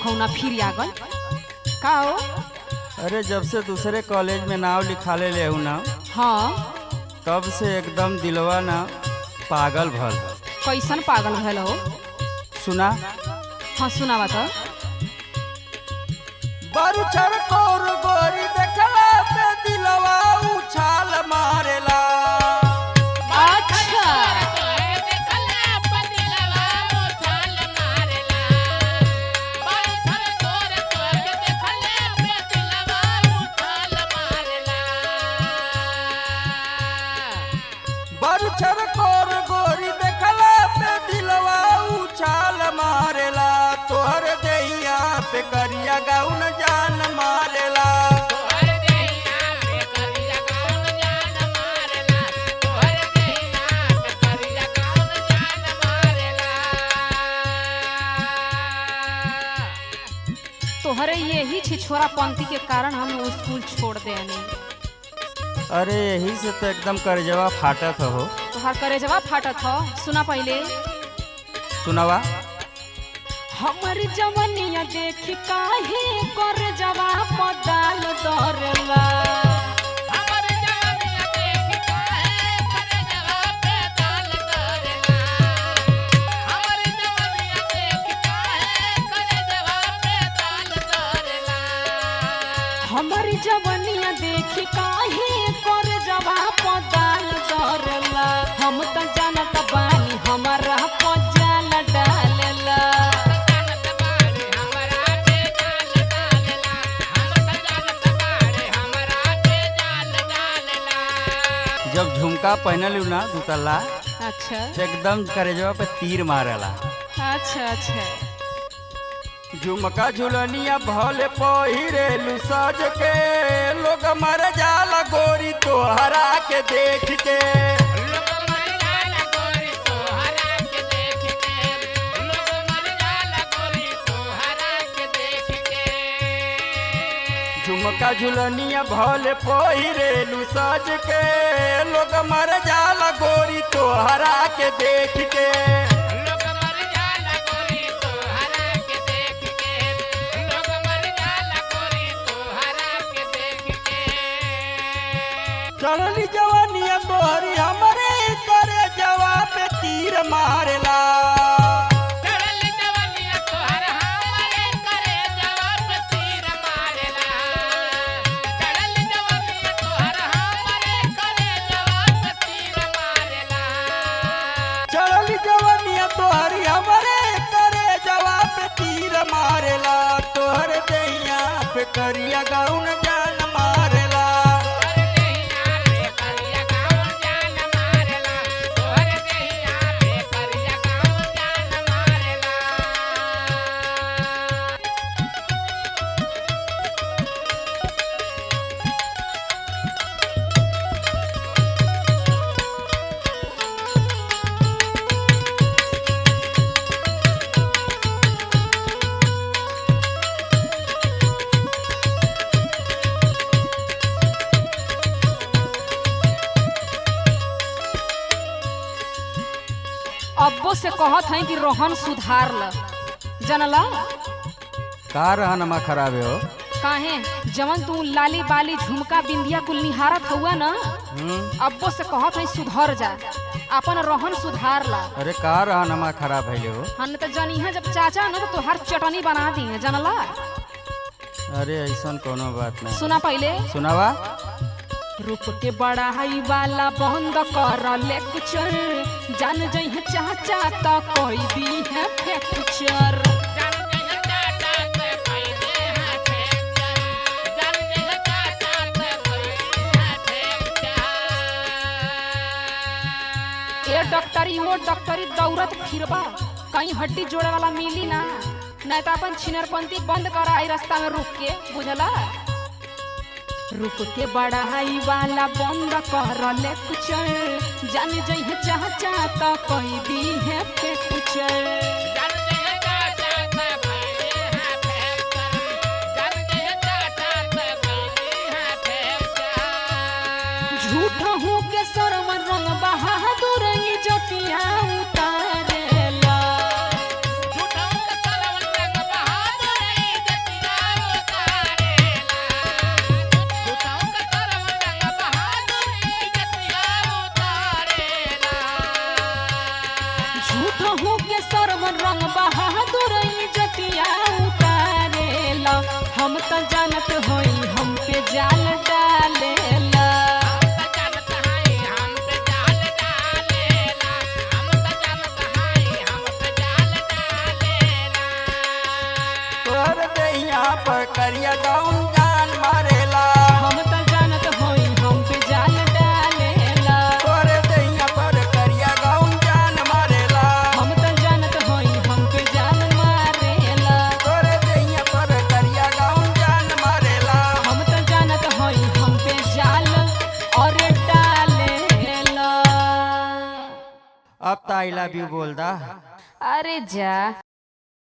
हौना फिर आ गल का हो? अरे जब से दूसरे कॉलेज में नाव लिखा ले हूँ ना, हाँ तब से एकदम दिलवा ना पागल भल। कैसन पागल भल हो? सुना। हाँ सुनावा तो। बारू चरकोर गोरी देखला पे दिलवा उछाल मारेला। अच्छा बारू चरकोर गोरी देखला पे दिलवा उछाल मारेला। तोहर देहिया पे करिया गाउन जान मारेला। तोहरे यही छिछोरा पंक्ति के कारण हम वो स्कूल छोड़ देनी। अरे यही से तो एकदम करजवा फाटत हो। तोहर करेजवा फाटत हो। सुना पहले। सुनावा। हमर जवनिया देख काहे करजवा पदाल दरला। हमर जवनिया देख काहे करजवा पदाल दरला। हम त जानत बानी हमरा पजाल डालेला। जब झुमका पहनलू ना दुतला, अच्छा तो एकदम करेजवा पे तीर मारेला। अच्छा अच्छा झुमका झुलनिया भले पहिरेलू सज के, लोग मर जाला गोरी तोहरा के देख के। झुमका झुलनिया भले पहिरेलू सज के, लोग मर जाला गोरी तोहरा के देख के। चढ़ली जवानिया तोहरी हमरे करे जवाब पे तीर मारेला। चढ़ली जवानिया तोहरी हमरे करे जवाब पे तीर मारेला। तोहर देहिया पे करिया गाउन जान मारेला। अब्बो से कहत है कि रोहन सुधार ल जनला। का रहनमा खराब है हो? काहे जवन तू लाली बाली झुमका बिंदिया कुल निहारत हुआ ना, अब्बो से कहत है सुधर जा, अपन रोहन सुधार ला। अरे का रहनमा खराब है हो? हन तो जनिहा जब चाचा न तो हर चटनी बना दी है जनला। अरे ऐसा कोनो बात नहीं। सुना पहले। सुनावा। रूप के बड़ाई वाला बंद कर लेक्चर, जान जइह चाचा त कोई दी है फ्रैक्चर। ये डॉक्टरी वो डॉक्टरी दौड़त फिरबा, कहीं हड्डी जोड़े वाला मिली ना, नहीं तो अपन छिनरपंती बंद कर आई रास्ता में रुक के, बुझला। रुक के बढ़ाई वाला बंद कर लेक्चर, जान जइह चाचा त कही दी है फ्रैक्चर। झूठ हूँ के सरवन रंग बहादुर जतिया उतारेला। झूठा का सरवन रंग बहादुर करिया गाउन जान मारेला। हम तो जानत होई हम पे जाल डालेला। तोरे दैया पर करिया गाउन जान मारेला। हम तो जानत होई हम पे जाल मारेला। तोरे दैया पर करिया गाउन जान मारेला। हम तो जानत होई हम पे जाल और डालेला। अब तो आई लव यू बोल दा। अरे जा।